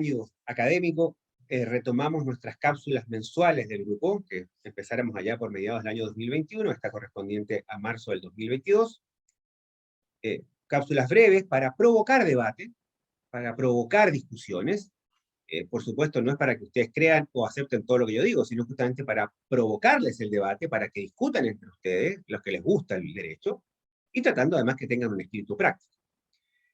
año académico, retomamos nuestras cápsulas mensuales del grupo, que empezáramos allá por mediados del año 2021, está correspondiente a marzo del 2022. Cápsulas breves para provocar debate, para provocar discusiones. Por supuesto, no es para que ustedes crean o acepten todo lo que yo digo, sino justamente para provocarles el debate, para que discutan entre ustedes, los que les gusta el derecho, y tratando además que tengan un espíritu práctico.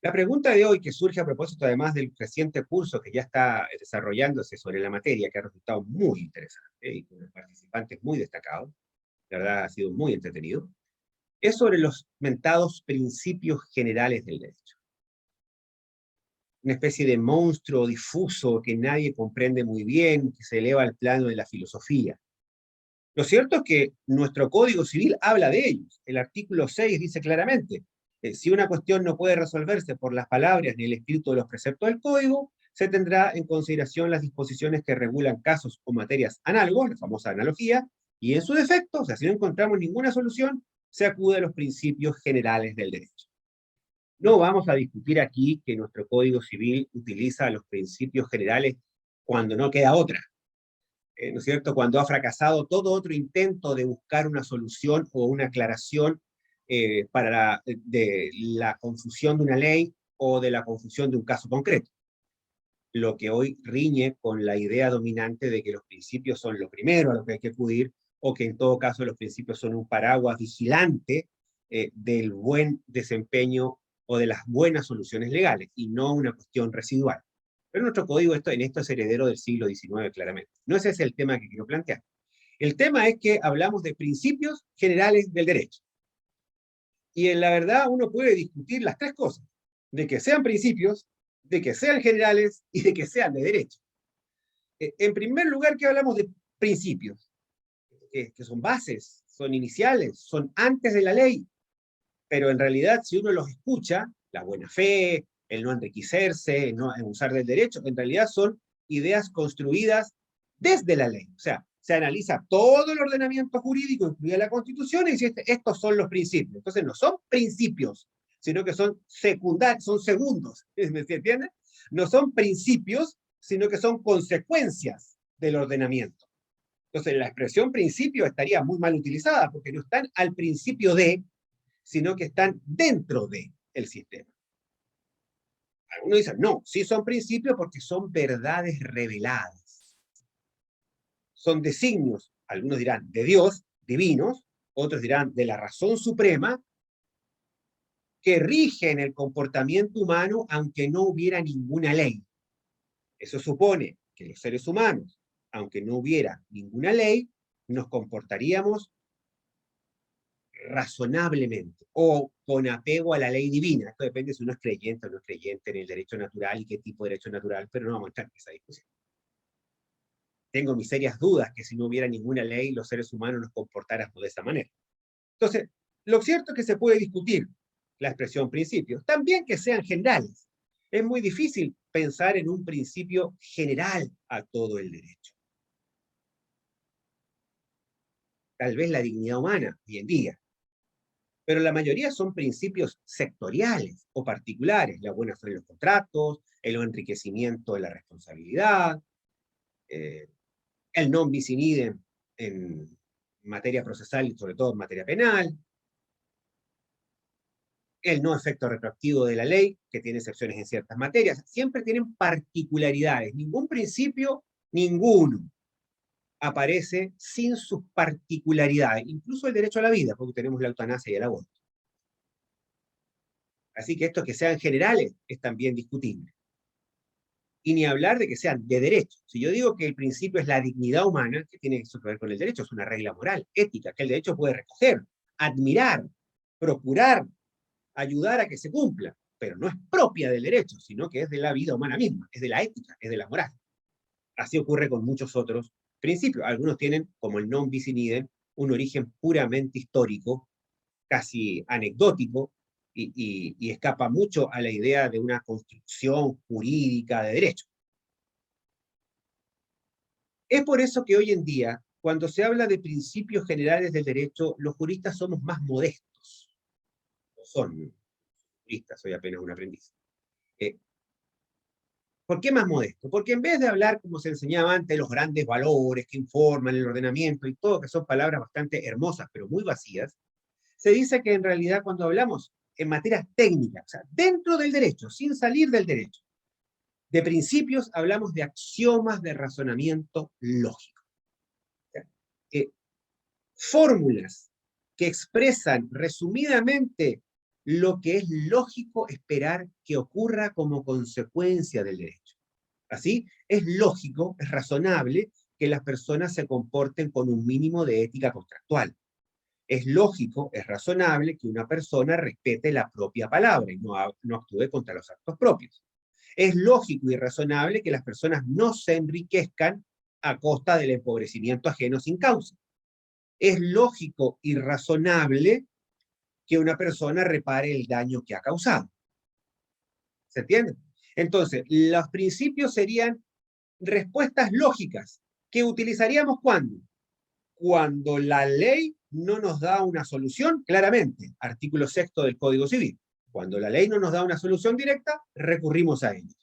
La pregunta de hoy, que surge a propósito además del reciente curso que ya está desarrollándose sobre la materia, que ha resultado muy interesante y con participantes muy destacados, la verdad ha sido muy entretenido, es sobre los mentados principios generales del derecho. Una especie de monstruo difuso que nadie comprende muy bien, que se eleva al plano de la filosofía. Lo cierto es que nuestro Código Civil habla de ellos. El artículo 6 dice claramente, si una cuestión no puede resolverse por las palabras ni el espíritu de los preceptos del Código, se tendrá en consideración las disposiciones que regulan casos o materias análogos, la famosa analogía, y en su defecto, o sea, si no encontramos ninguna solución, se acude a los principios generales del derecho. No vamos a discutir aquí que nuestro Código Civil utiliza los principios generales cuando no queda otra. ¿No es cierto?, cuando ha fracasado todo otro intento de buscar una solución o una aclaración para de la confusión de una ley o de la confusión de un caso concreto. Lo que hoy riñe con la idea dominante de que los principios son lo primero a lo que hay que acudir, o que en todo caso los principios son un paraguas vigilante del buen desempeño o de las buenas soluciones legales, y no una cuestión residual. Pero nuestro código en esto es heredero del siglo XIX, claramente. No ese es el tema que quiero plantear. El tema es que hablamos de principios generales del derecho. Y en la verdad uno puede discutir las tres cosas, de que sean principios, de que sean generales y de que sean de derecho. En primer lugar, ¿qué hablamos de principios? Que son bases, son iniciales, son antes de la ley, pero en realidad si uno los escucha, la buena fe, el no enriquecerse, el no abusar del derecho, en realidad son ideas construidas desde la ley. O sea, se analiza todo el ordenamiento jurídico, incluida la Constitución, y dice, estos son los principios. Entonces no son principios, sino que son secundarios, son segundos, ¿me entienden? No son principios, sino que son consecuencias del ordenamiento. Entonces la expresión principio estaría muy mal utilizada, porque no están al principio de, sino que están dentro del sistema. Algunos dicen, no, sí son principios porque son verdades reveladas. Son designios, algunos dirán, de Dios, divinos, otros dirán de la razón suprema, que rigen el comportamiento humano aunque no hubiera ninguna ley. Eso supone que los seres humanos, aunque no hubiera ninguna ley, nos comportaríamos razonablemente o con apego a la ley divina. Esto depende si uno es creyente o no es creyente en el derecho natural y qué tipo de derecho natural, pero no vamos a entrar en esa discusión. Tengo mis serias dudas que si no hubiera ninguna ley, los seres humanos nos comportáramos de esa manera. Entonces, lo cierto es que se puede discutir la expresión principios, también que sean generales. Es muy difícil pensar en un principio general a todo el derecho. Tal vez la dignidad humana, hoy en día, pero la mayoría son principios sectoriales o particulares, la buena fe en los contratos, el no enriquecimiento de la responsabilidad, el non bis in idem en materia procesal y sobre todo en materia penal, el no efecto retroactivo de la ley, que tiene excepciones en ciertas materias, siempre tienen particularidades, ningún principio, ninguno, aparece sin sus particularidades, incluso el derecho a la vida, porque tenemos la eutanasia y el aborto. Así que esto que sean generales es también discutible. Y ni hablar de que sean de derecho. Si yo digo que el principio es la dignidad humana, ¿qué tiene eso que ver con el derecho? Es una regla moral, ética, que el derecho puede recoger, admirar, procurar, ayudar a que se cumpla, pero no es propia del derecho, sino que es de la vida humana misma, es de la ética, es de la moral. Así ocurre con muchos otros principios. Algunos tienen, como el non bis in idem, un origen puramente histórico, casi anecdótico, y escapa mucho a la idea de una construcción jurídica de derecho. Es por eso que hoy en día, cuando se habla de principios generales del derecho, los juristas somos más modestos. No son juristas, soy apenas un aprendiz. ¿Por qué más modesto? Porque en vez de hablar, como se enseñaba antes, los grandes valores que informan el ordenamiento y todo, que son palabras bastante hermosas, pero muy vacías, se dice que en realidad cuando hablamos en materias técnicas, o sea, dentro del derecho, sin salir del derecho, de principios hablamos de axiomas de razonamiento lógico. Eh, Fórmulas que expresan resumidamente lo que es lógico esperar que ocurra como consecuencia del derecho. Así, es lógico, es razonable que las personas se comporten con un mínimo de ética contractual. Es lógico, es razonable que una persona respete la propia palabra y no actúe contra los actos propios. Es lógico y razonable que las personas no se enriquezcan a costa del empobrecimiento ajeno sin causa. Es lógico y razonable que una persona repare el daño que ha causado. ¿Se entiende? Entonces, los principios serían respuestas lógicas que utilizaríamos ¿cuándo? Cuando la ley no nos da una solución, claramente, artículo 6 del Código Civil. Cuando la ley no nos da una solución directa, recurrimos a ellos.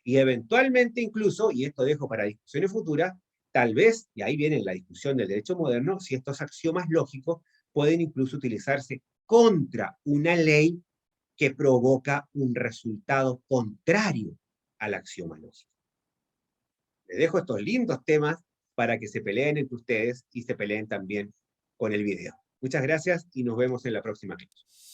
Y eventualmente incluso, y esto dejo para discusiones futuras, tal vez, y ahí viene la discusión del derecho moderno, si estos axiomas lógicos pueden incluso utilizarse contra una ley que provoca un resultado contrario al axioma lógico. Les dejo estos lindos temas para que se peleen entre ustedes y se peleen también con el video. Muchas gracias y nos vemos en la próxima clase.